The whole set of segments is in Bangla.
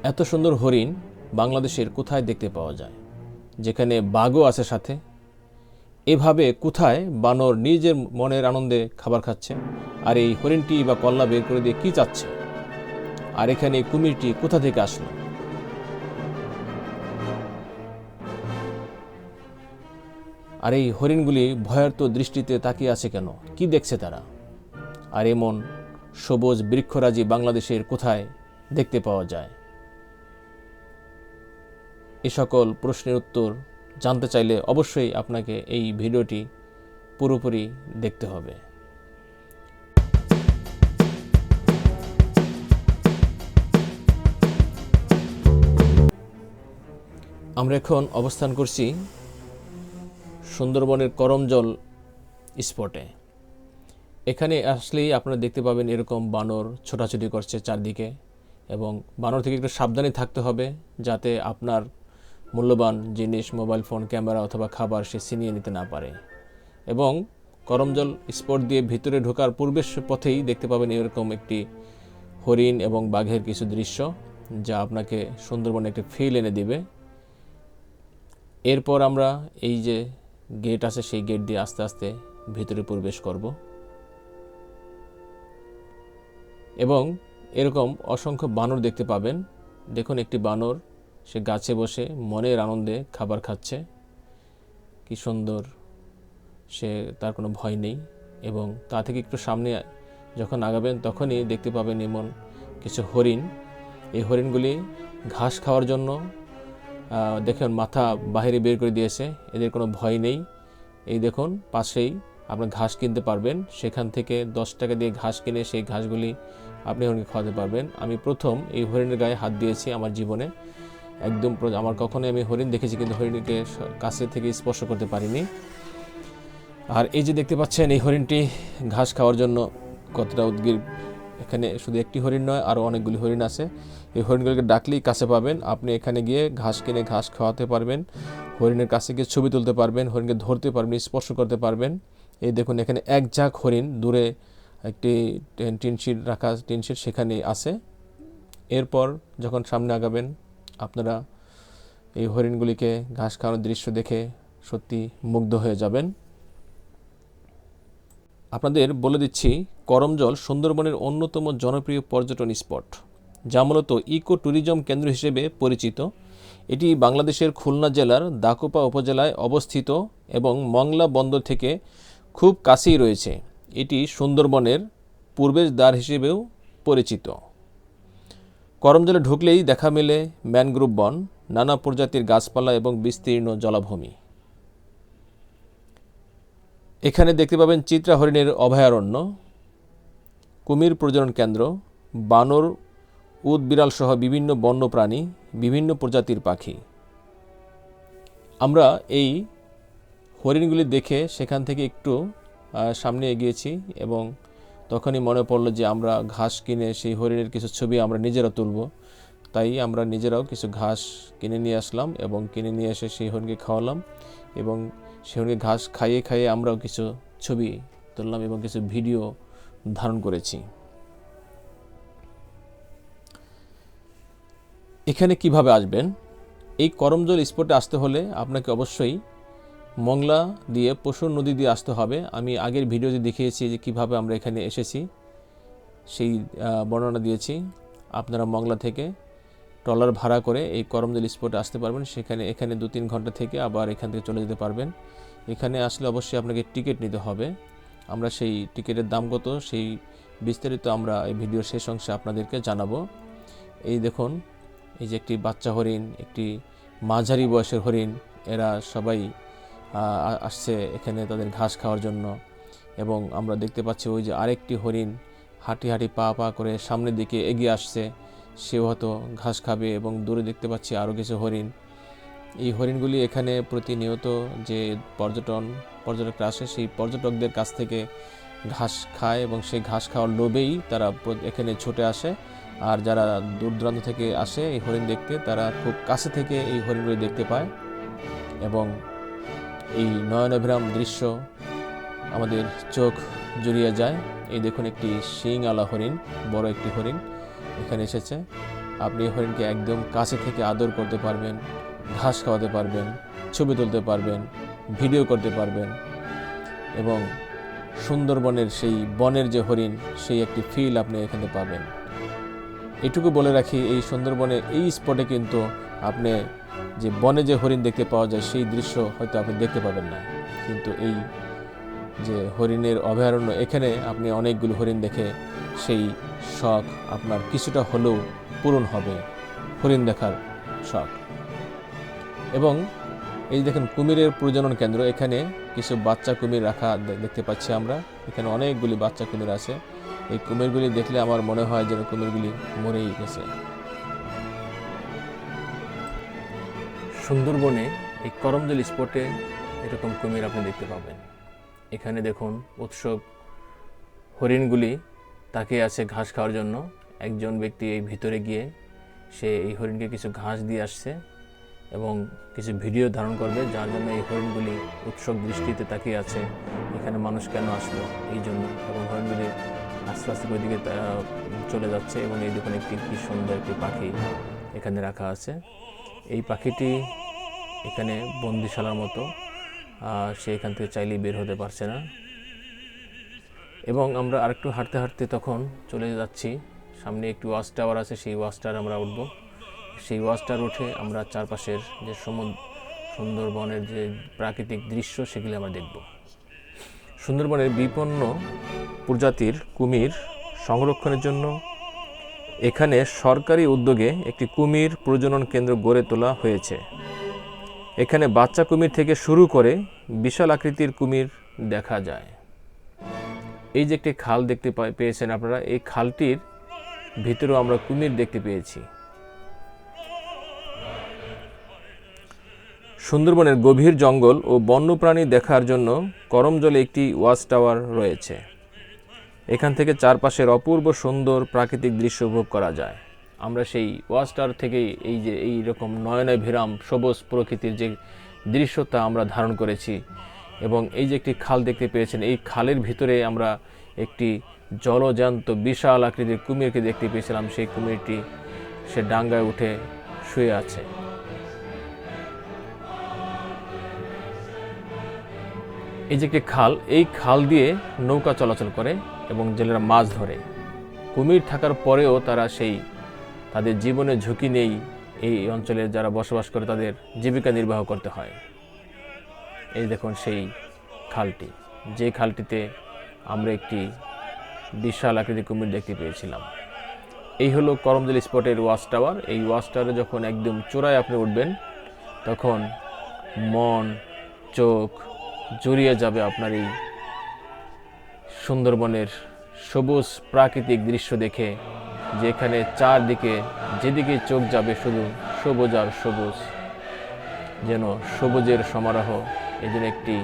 এত সুন্দর হরিণ বাংলাদেশের কোথায় দেখতে পাওয়া যায়, যেখানে বাঘও আছে সাথে? এভাবে কোথায় বানর নিজের মনের আনন্দে খাবার খাচ্ছে, আর এই হরিণটি বা কল্লা বের করে দিয়ে কি চাচ্ছে? আর এখানে কুমিরটি কোথা থেকে আসলো? আর এই হরিণগুলি ভয়ার্ত দৃষ্টিতে তাকিয়ে আছে কেন? কি দেখছে তারা? আর এমন সবুজ বৃক্ষরাজি বাংলাদেশের কোথায় দেখতে পাওয়া যায়? এ সকল প্রশ্নের উত্তর জানতে চাইলে অবশ্যই আপনাকে এই ভিডিওটি পুরোপুরি দেখতে হবে। আমরা এখন অবস্থান করছি সুন্দরবনের করমজল স্পটে। এখানে আসলেই আপনারা দেখতে পাবেন এরকম বানর ছোটাছুটি করছে চারদিকে, এবং বানর থেকে একটু সাবধানে থাকতে হবে যাতে আপনার মূল্যবান জিনিস, মোবাইল ফোন, ক্যামেরা অথবা খাবার সে ছিনিয়ে নিতে না পারে। এবং করমজল স্পট দিয়ে ভিতরে ঢোকার পূর্বের পথেই দেখতে পাবেন এরকম একটি হরিণ এবং বাঘের কিছু দৃশ্য, যা আপনাকে সুন্দরবনে একটি ফিল এনে দিবে। এরপর আমরা এই যে গেট আছে সেই গেট দিয়ে আস্তে আস্তে ভিতরে প্রবেশ করব, এবং এরকম অসংখ্য বানর দেখতে পাবেন। দেখুন, একটি বানর সে গাছে বসে মনের আনন্দে খাবার খাচ্ছে। কি সুন্দর, সে তার কোনো ভয় নেই। এবং তা থেকে একটু সামনে যখন আগাবেন তখনই দেখতে পাবেন এমন কিছু হরিণ। এই হরিণগুলি ঘাস খাওয়ার জন্য দেখুন মাথা বাইরে বের করে দিয়েছে, এদের কোনো ভয় নেই। এই দেখুন পাশেই আপনার ঘাস কিনতে পারবেন, সেখান থেকে 10 টাকা দিয়ে ঘাস কিনে সেই ঘাসগুলি আপনি হরিণকে খাওয়াতে পারবেন। আমি প্রথম এই হরিণের গায়ে হাত দিয়েছি আমার জীবনে, একদম আমার কখনোই আমি হরিণ দেখেছি কিন্তু হরিণকে কাছে থেকে স্পর্শ করতে পারিনি। আর এই যে দেখতে পাচ্ছেন এই হরিণটি ঘাস খাওয়ার জন্য কতটা উদগ্রীব। এখানে শুধু একটি হরিণ নয়, আরও অনেকগুলি হরিণ আছে। এই হরিণগুলোকে ডাকলেই কাছে পাবেন, আপনি এখানে গিয়ে ঘাস কিনে ঘাস খাওয়াতে পারবেন, হরিণের কাছে গিয়ে ছবি তুলতে পারবেন, হরিণকে ধরতে পারবেন, স্পর্শ করতে পারবেন। এই দেখুন এখানে এক ঝাঁক হরিণ, দূরে একটি টিনশিট রাখা, টিনশিট সেখানে আছে। এরপর যখন সামনে আগাবেন আপনারা এই হরিণগুলিকে ঘাস খাওয়ানোর দৃশ্য দেখে সত্যি মুগ্ধ হয়ে যাবেন। আপনাদের বলে দিচ্ছি, করমজল সুন্দরবনের অন্যতম জনপ্রিয় পর্যটন স্পট, যা মূলত ইকো ট্যুরিজম কেন্দ্র হিসেবে পরিচিত। এটি বাংলাদেশের খুলনা জেলার দাকোপা উপজেলায় অবস্থিত এবং মংলা বন্দর থেকে খুব কাছেই রয়েছে। এটি সুন্দরবনের পূর্বের দ্বার হিসেবেও পরিচিত। করমজলে ঢুকলেই দেখা মেলে ম্যানগ্রোভ বন, নানা প্রজাতির গাছপালা এবং বিস্তীর্ণ জলাভূমি। এখানে দেখতে পাবেন চিত্রা হরিণের অভয়ারণ্য, কুমির প্রজনন কেন্দ্র, বানর, উট, বিড়াল সহ বিভিন্ন বন্য প্রাণী, বিভিন্ন প্রজাতির পাখি। আমরা এই হরিণগুলি দেখে সেখান থেকে একটু সামনে এগিয়েছি এবং তখনই মনে পড়লো যে আমরা ঘাস কিনে সেই হরিণের কিছু ছবি আমরা নিজেরা তুলব। তাই আমরা নিজেরাও কিছু ঘাস কিনে নিয়ে আসলাম এবং কিনে নিয়ে এসে সেই হরিণকে খাওয়ালাম, এবং সেই হরিণকে ঘাস খাইয়ে খাইয়ে আমরাও কিছু ছবি তুললাম এবং কিছু ভিডিও ধারণ করেছি। এখানে কিভাবে আসবেন? এই করমজল স্পটে আসতে হলে আপনাকে অবশ্যই মংলা দিয়ে পশুর নদী দিয়ে আসতে হবে। আমি আগের ভিডিওতে দেখিয়েছি যে কিভাবে আমরা এখানে এসেছি, সেই বর্ণনা দিয়েছি। আপনারা মংলা থেকে ট্রলার ভাড়া করে এই করমজল স্পটে আসতে পারবেন। এখানে 2-3 ঘন্টা থেকে আবার এখান থেকে চলে যেতে পারবেন। এখানে আসলে অবশ্যই আপনাকে টিকিট নিতে হবে। আমরা সেই টিকিটের দাম কত সেই বিস্তারিত আমরা এই ভিডিওর শেষ অংশে আপনাদেরকে জানাবো। এই দেখুন, এই যে একটি বাচ্চা হরিণ, একটি মাঝারি বয়সের হরিণ, এরা সবাই আসছে এখানে তাদের ঘাস খাওয়ার জন্য। এবং আমরা দেখতে পাচ্ছি ওই যে আরেকটি হরিণ হাঁটি হাঁটি পা পা করে সামনের দিকে এগিয়ে আসছে, সেও হয়তো ঘাস খাবে। এবং দূরে দেখতে পাচ্ছি আরও কিছু হরিণ। এই হরিণগুলি এখানে প্রতিনিয়ত যে পর্যটকরা আসে সেই পর্যটকদের কাছ থেকে ঘাস খায়, এবং সেই ঘাস খাওয়ার লোভেই তারা এখানে ছুটে আসে। আর যারা দূর দূরান্ত থেকে আসে এই হরিণ দেখতে, তারা খুব কাছে থেকে এই হরিণগুলি দেখতে পায়। এবং এই নয়নাভিরাম দৃশ্য আমাদের চোখ জুড়িয়ে যায়। এই দেখুন একটি শিং আলা হরিণ, বড় একটি হরিণ এখানে এসেছে। আপনি হরিণকে একদম কাছে থেকে আদর করতে পারবেন, ঘাস খাওয়াতে পারবেন, ছবি তুলতে পারবেন, ভিডিও করতে পারবেন এবং সুন্দরবনের সেই বনের যে হরিণ সেই একটি ফিল আপনি এখানে পাবেন। এটুকু বলে রাখি, এই সুন্দরবনের এই স্পটে কিন্তু আপনি যে বনে যে হরিণ দেখতে পাওয়া যায় সেই দৃশ্য হয়তো আপনি দেখতে পাবেন না, কিন্তু এই যে হরিণের অভয়ারণ্য এখানে আপনি অনেকগুলো হরিণ দেখে সেই শখ আপনার কিছুটা হলেও পূরণ হবে, হরিণ দেখার শখ। এবং এই দেখেন কুমিরের প্রজনন কেন্দ্র, এখানে কিছু বাচ্চা কুমির রাখা দেখতে পাচ্ছি আমরা। এখানে অনেকগুলি বাচ্চা কুমির আছে। এই কুমিরগুলি দেখলে আমার মনে হয় যেন কুমিরগুলি মরেই গেছে। সুন্দরবনে এই করমজল স্পটে এরকম কুমির আপনি দেখতে পাবেন। এখানে দেখুন উৎসুক হরিণগুলি তাকিয়ে আছে ঘাস খাওয়ার জন্য। একজন ব্যক্তি এই ভিতরে গিয়ে সে এই হরিণকে কিছু ঘাস দিয়ে আসছে এবং কিছু ভিডিও ধারণ করবে, যার জন্য এই হরিণগুলি উৎসুক দৃষ্টিতে তাকিয়ে আছে এখানে মানুষ কেন আসলো এই জন্য। এবং হরিণগুলি আস্তে আস্তে ওইদিকে চলে যাচ্ছে এবং এই দেখুন একটি কি সুন্দর একটি পাখি এখানে রাখা আছে। এই পাখিটি এখানে বন্দিশালার মতো, সে এখান থেকে চাইলেই বের হতে পারছে না। এবং আমরা আরেকটু হাঁটতে হাঁটতে তখন চলে যাচ্ছি, সামনে একটি ওয়াচ টাওয়ার আছে, সেই ওয়াচ টাওয়ার আমরা উঠব। সেই ওয়াচ টাওয়ার উঠে আমরা চারপাশের যে সুন্দরবনের যে প্রাকৃতিক দৃশ্য সেগুলি আমরা দেখব। সুন্দরবনের বিপন্ন প্রজাতির কুমির সংরক্ষণের জন্য এখানে সরকারি উদ্যোগে একটি কুমির প্রজনন কেন্দ্র গড়ে তোলা হয়েছে। এখানে বাচ্চা কুমির থেকে শুরু করে বিশাল আকৃতির কুমির দেখা যায়। এই যে একটি খাল দেখতে পেয়েছেন আপনারা, এই খালটির ভিতরেও আমরা কুমির দেখতে পেয়েছি। সুন্দরবনের গভীর জঙ্গল ও বন্যপ্রাণী দেখার জন্য করমজলে একটি ওয়াচ টাওয়ার রয়েছে। এখান থেকে চারপাশের অপূর্ব সুন্দর প্রাকৃতিক দৃশ্য উপভোগ করা যায়। আমরা সেই ওয়াচ টাওয়ার থেকেই এই যে এই রকম নয়নাভিরাম সবুজ প্রকৃতির যে দৃশ্যটা আমরা ধারণ করেছি। এবং এই যে একটি খাল দেখতে পেয়েছেন, এই খালের ভিতরে আমরা একটি জলজান্ত বিশাল আকৃতির কুমিরকে দেখতে পেয়েছিলাম। সেই কুমিরটি সে ডাঙ্গায় উঠে শুয়ে আছে। এই যে একটি খাল, এই খাল দিয়ে নৌকা চলাচল করে এবং জেলেরা মাছ ধরে। কুমির থাকার পরেও তারা তাদের জীবনের ঝুঁকি নেই, এই অঞ্চলে যারা বসবাস করে তাদের জীবিকা নির্বাহ করতে হয়। এই দেখুন সেই খালটি, যে খালটিতে আমরা একটি বিশাল আকৃতির কুমির দেখতে পেয়েছিলাম। এই হলো করমজল স্পটের ওয়াচ টাওয়ার। এই ওয়াচ টাওয়ারে যখন একদম চূড়ায় আপনি উঠবেন তখন মন চোখ জড়িয়ে যাবে আপনার এই সুন্দরবনের সবুজ প্রাকৃতিক দৃশ্য দেখে, যেখানে চারদিকে যেদিকে চোখ যাবে শুধু সবুজ আর সবুজ, যেন সবুজের সমারোহ। এই যেন একটি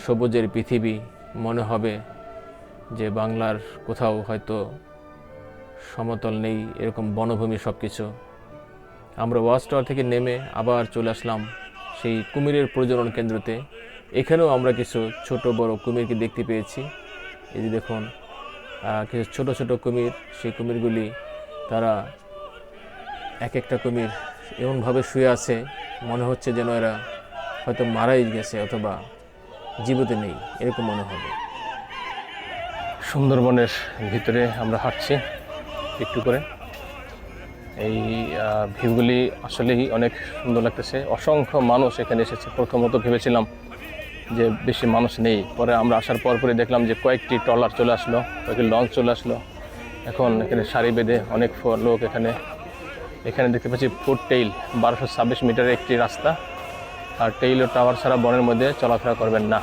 সবুজের পৃথিবী। মনে হবে যে বাংলার কোথাও হয়তো সমতল নেই, এরকম বনভূমি সব কিছু। আমরা ওয়াচ টাওয়ার থেকে নেমে আবার চলে আসলাম সেই কুমিরের প্রজনন কেন্দ্রতে। এখানেও আমরা কিছু ছোট বড় কুমিরকে দেখতে পেয়েছি। এই যে দেখুন কিছু ছোট ছোট কুমির, সেই কুমিরগুলি তারা এক একটা কুমির এমনভাবে শুয়ে আছে মনে হচ্ছে যেন এরা হয়তো মারাই গেছে অথবা জীবিত নেই, এরকম মনে হবে। সুন্দরবনের ভিতরে আমরা হাঁটছি একটু করে। এই ভিউগুলি আসলেই অনেক সুন্দর লাগতেছে। অসংখ্য মানুষ এখানে এসেছে। প্রথমত ভেবেছিলাম যে বেশি মানুষ নেই, পরে আমরা আসার পরে দেখলাম যে কয়েকটি ট্রলার চলে আসলো, কয়েকটি লঞ্চ চলে আসলো। এখন এখানে সারি বেঁধে অনেক লোক এখানে দেখতে পাচ্ছি ফুট টেইল 1226 মিটারের একটি রাস্তা। আর টেইল ও টাওয়ার ছাড়া বনের মধ্যে চলাফেরা করবেন না।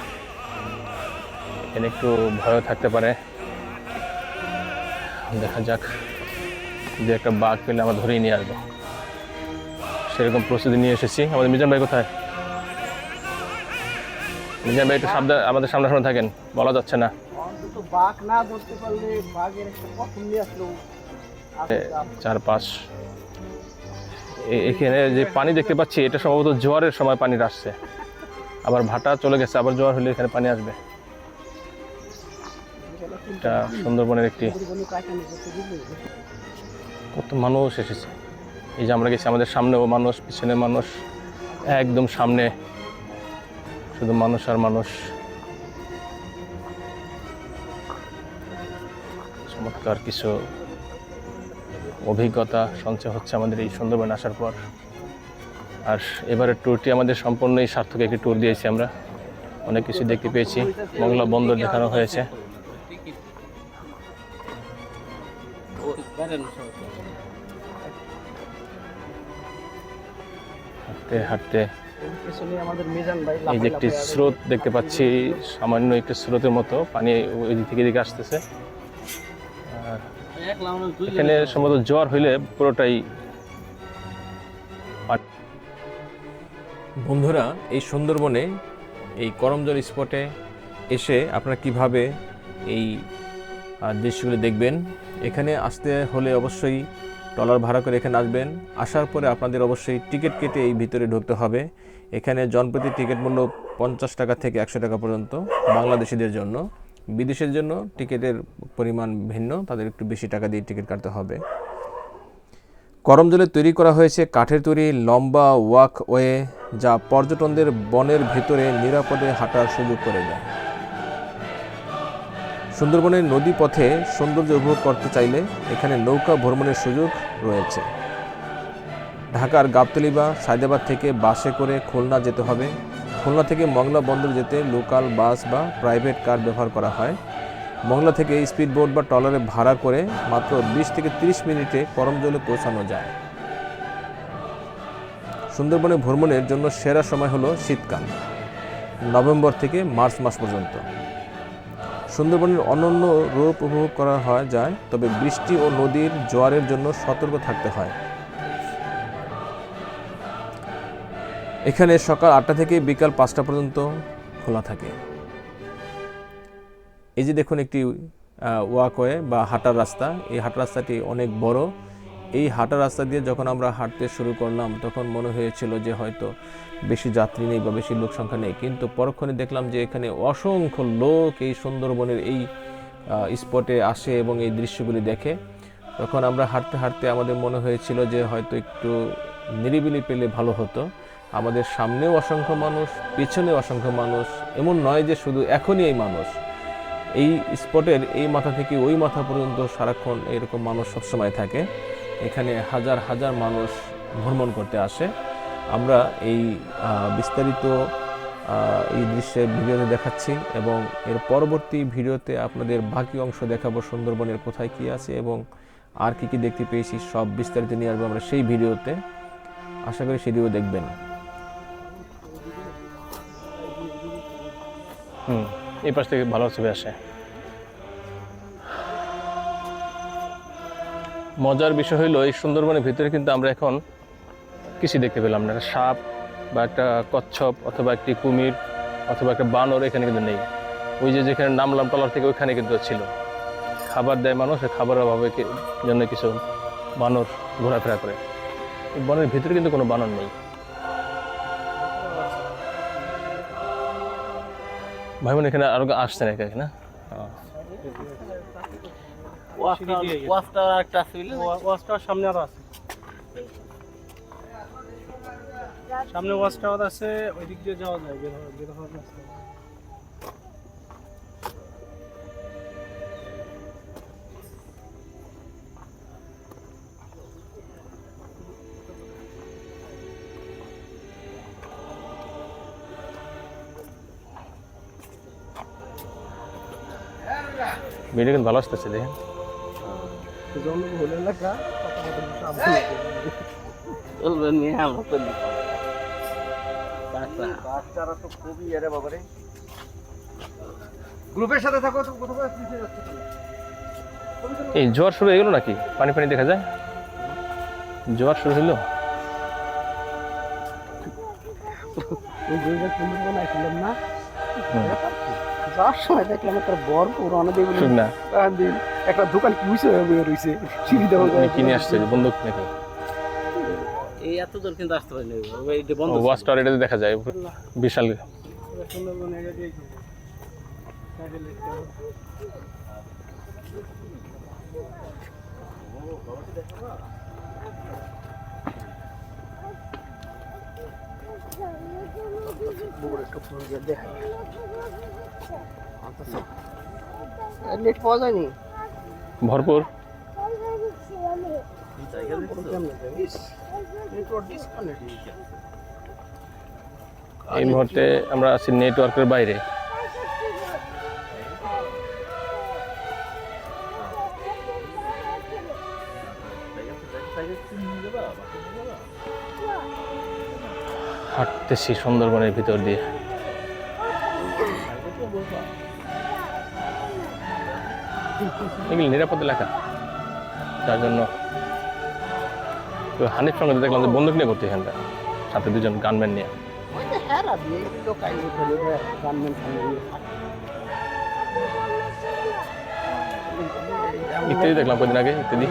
এখানে একটু ভয়ও থাকতে পারে। দেখা যাক, যে একটা বাঘ পেলে আমরা ধরেই নিয়ে আসবো, সেরকম প্রস্তুতি নিয়ে এসেছি। আমাদের মিজান ভাই কোথায়? মিজান ভাই একটু সাবধান, আমাদের সামনে থাকেন, বলা যাচ্ছে না। চারপাশ এখানে যে পানি দেখতে পাচ্ছি, এটা সম্ভবত জোয়ারের সময় পানি আসছে। আবার ভাটা চলে গেছে, আবার জোয়ার হলে এখানে পানি আসবে। এটা সুন্দরবনের একটি কত মানুষ এসেছে। এই যে আমরা গেছি, আমাদের সামনেও মানুষ, পিছনে মানুষ, একদম সামনে শুধু মানুষ আর মানুষ। চমৎকার কিছু অভিজ্ঞতা সঞ্চয় হচ্ছে আমাদের এই সুন্দরবন আসার পর। আর এবারের ট্যুরটি আমাদের সম্পূর্ণই সার্থক একটি ট্যুর দিয়েছি আমরা। অনেক কিছু দেখতে পেয়েছি, মংলা বন্দর দেখানো হয়েছে। হাঁটতে হাঁটতে এই যে একটি স্রোত দেখতে পাচ্ছি, সামান্য একটি স্রোতের মতো পানি ওই দিক থেকে এদিকে আসতেছে। এখানে সম্ভবত জ্বর হইলে পুরোটাই। বন্ধুরা, এই সুন্দরবনে এই করমজল স্পটে এসে আপনারা কিভাবে এই দৃশ্যগুলি দেখবেন। এখানে আসতে হলে অবশ্যই ট্রলার ভাড়া করে এখানে আসবেন। আসার পরে আপনাদের অবশ্যই টিকিট কেটে এই ভিতরে ঢুকতে হবে। এখানে জনপ্রতি টিকিট মূল্য 50 টাকা থেকে 100 টাকা পর্যন্ত বাংলাদেশিদের জন্য। বিদেশের জন্য টিকিটের পরিমাণ ভিন্ন, তাদের একটু বেশি টাকা দিয়ে টিকিট কাটতে হবে। করমজলে তৈরি করা হয়েছে কাঠের তৈরি লম্বা ওয়াকওয়ে, যা পর্যটকদের বনের ভেতরে নিরাপদে হাঁটার সুযোগ করে দেয়। সুন্দরবনের নদী পথে সৌন্দর্য উপভোগ করতে চাইলে এখানে নৌকা ভ্রমণের সুযোগ রয়েছে। ঢাকার গাবতলী বা সায়দাবাদ থেকে বাসে করে খুলনা যেতে হবে। খুলনা থেকে মংলা বন্দর যেতে লোকাল বাস বা প্রাইভেট কার ব্যবহার করা হয়। মংলা থেকে স্পিডবোট বা ট্রলারে ভাড়া করে মাত্র 20 থেকে 30 মিনিটে করমজলে পৌঁছানো যায়। সুন্দরবনে ভ্রমণের জন্য সেরা সময় হলো শীতকাল, নভেম্বর থেকে মার্চ মাস পর্যন্ত। সুন্দরবনের অনন্য রূপ উপভোগ করা যায়, তবে বৃষ্টি ও নদীর জোয়ারের জন্য সতর্ক থাকতে হয়। এখানে সকাল 8টা থেকে বিকাল 5টা পর্যন্ত খোলা থাকে। এই যে দেখুন একটি ওয়াকওয়ে বা হাঁটার রাস্তা। এই হাঁটার রাস্তাটি অনেক বড়। এই হাঁটার রাস্তা দিয়ে যখন আমরা হাঁটতে শুরু করলাম তখন মনে হয়েছিল যে হয়তো বেশি যাত্রী নেই বা বেশি লোক সংখ্যা নেই, কিন্তু পরক্ষণে দেখলাম যে এখানে অসংখ্য লোক এই সুন্দরবনের এই স্পটে আসে এবং এই দৃশ্যগুলি দেখে। তখন আমরা হাঁটতে হাঁটতে আমাদের মনে হয়েছিল যে হয়তো একটু নিরিবিলি পেলে ভালো হতো। আমাদের সামনেও অসংখ্য মানুষ, পিছনেও অসংখ্য মানুষ। এমন নয় যে শুধু এখনই এই মানুষ, এই স্পটের এই মাথা থেকে ওই মাথা পর্যন্ত সারাক্ষণ এরকম মানুষ সবসময় থাকে। এখানে হাজার হাজার মানুষ ভ্রমণ করতে আসে। আমরা এই বিস্তারিত এই দৃশ্যের ভিডিওতে দেখাচ্ছি এবং এর পরবর্তী ভিডিওতে আপনাদের বাকি অংশ দেখাবো সুন্দরবনের কোথায় কী আছে এবং আর কি কি দেখতে পেয়েছি, সব বিস্তারিত নিয়ে আসবো আমরা সেই ভিডিওতে। আশা করি সেটিও দেখবেন। এই পাশ থেকে ভালো ছবি আসে। মজার বিষয় হইলো এই সুন্দরবনের ভিতরে কিন্তু আমরা এখন কিছু দেখতে পেলাম না। একটা সাপ বা একটা কচ্ছপ অথবা একটি কুমির অথবা একটা বানর এখানে কিন্তু নেই। ওই যে যেখানে নামলাম ট্রলার থেকে ওইখানে কিন্তু ছিল। খাবার দেয় মানুষ, খাবারের অভাবে জন্য কিছু বানর ঘোরাফেরা করে। এই বনের ভিতরে কিন্তু কোনো বানর নেই। ভাই বোন এখানে আরো আসছেন এখানে না? সামনে আরো আছে, সামনে ওয়াচ টাওয়ার আছে, ওই দিক দিয়ে যাওয়া যায়, বের হওয়ার রাস্তা। ভিডিও কিন্তু ভালো আসতেছে, দেখেন। গ্রুপের সাথে থাকো। এই জোয়ার শুরু হয়ে গেল নাকি? পানি পানি দেখা যায়, জোয়ার শুরু হইলো। যাওয়ার সময় দেখলাম একটা বর পুরোনো দেখুন না একটা দোকান কি হয়েছে রয়েছে, কিনে আসছে বন্দুক নাকি? এই এত দূর কিন্তু আসতে পারিনি। ওয়াচ টাওয়ার এটা দেখা যায় বিশাল। নেট পাওয়া যায়নি। ভরপুর। এই মুহূর্তে আমরা আছি নেটওয়ার্কের বাইরে। হাঁটতেছি সুন্দরবনের ভিতর দিয়ে। এগুলি নিরাপদ এলাকা, যার জন্য তো হানিফ সঙ্গে দেখলাম যে বন্দুক নিয়ে করতে এখানটা, সাথে দুজন গানম্যান নিয়ে। ইত্যাদি দেখলাম কদিন আগে, ইত্যাদি।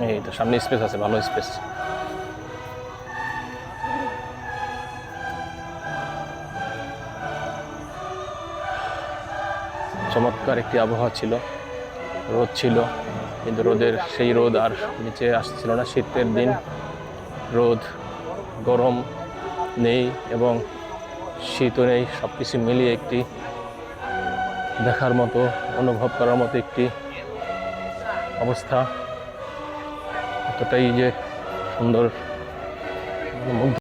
এই তো সামনে স্পেস আছে, ভালো স্পেস। চমৎকার একটি আবহাওয়া ছিল, রোদ ছিল, কিন্তু রোদের সেই রোদ আর নিচে আসছিল না। শীতের দিন, রোদ, গরম নেই এবং শীতও নেই, সব কিছু মিলিয়ে একটি দেখার মতো, অনুভব করার মতো একটি অবস্থা। এতটাই যে সুন্দর, মুগ্ধ